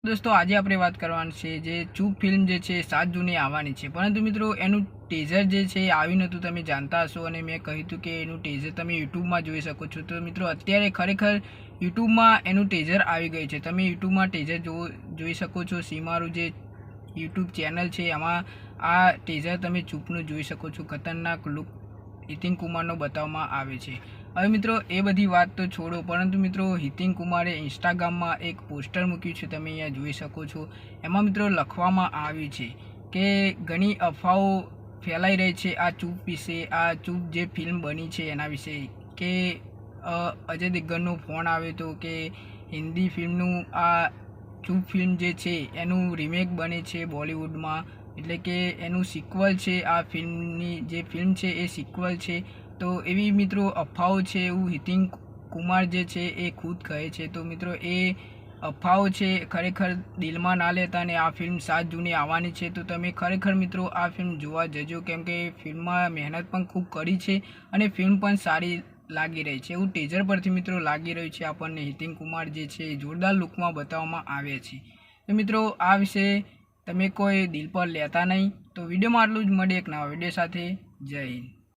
दोस्तों आज આપણે વાત કરવાની છે જે ચૂપ ફિલ્મ જે છે 7 જૂને આવવાની છે, પરંતુ મિત્રો એનું ટીઝર જે છે આવ્યું નહોતું, તમે જાણતા હશો અને મેં કહ્યું હતું કે એનું ટીઝર તમે યુટ્યુબમાં જોઈ શકો છો। તો મિત્રો અત્યારે ખરેખર યુટ્યુબમાં એનું ટીઝર આવી ગયું છે। તમે યુટ્યુબમાં ટીઝર જોઈ શકો છો। સીમારું જે યુટ્યુબ ચેનલ છે એમાં આ ટીઝર તમે ચૂપનું જોઈ શકો છો। ખતરનાક લુક હિતિન કુમારનો બતાવવામાં આવે છે। હવે મિત્રો એ બધી વાત તો છોડો, પરંતુ મિત્રો હિતિન કુમારે ઇન્સ્ટાગ્રામમાં એક પોસ્ટર મૂક્યું છે, તમે અહીંયા જોઈ શકો છો। એમાં મિત્રો લખવામાં આવ્યું છે કે ઘણી અફવાઓ ફેલાઈ રહી છે આ ચૂપ વિશે, આ ચૂપ જે ફિલ્મ બની છે એના વિશે, કે અજય દેવગનનો ફોન આવ્યો હતો કે હિન્દી ફિલ્મનું આ ચૂપ ફિલ્મ જે છે એનું રીમેક બને છે બોલિવૂડમાં, એટલે કે એનું સિક્વલ છે। આ ફિલ્મની જે ફિલ્મ છે એ સિક્વલ છે। તો એવી મિત્રો અફવાઓ છે, એવું હિતિન કુમાર જે છે એ ખુદ કહે છે। તો મિત્રો એ અફવાઓ છે, ખરેખર દિલમાં ના લેતા, અને આ ફિલ્મ 7 જૂને આવવાની છે। તો તમે ખરેખર મિત્રો આ ફિલ્મ જોવા જજો, કેમ કે ફિલ્મમાં મહેનત પણ ખૂબ કરી છે અને ફિલ્મ પણ સારી લાગી રહી છે, એવું ટીઝર પરથી મિત્રો લાગી રહ્યું છે આપણને। હિતિન કુમાર જે છે જોરદાર લુકમાં બતાવવામાં આવે છે। તો મિત્રો આ વિશે તમે કોઈ દિલ પર લેતા નહીં। તો વિડીયોમાં આટલું જ, મળીએ એક નવા વિડીયો સાથે। જય હિન્દ।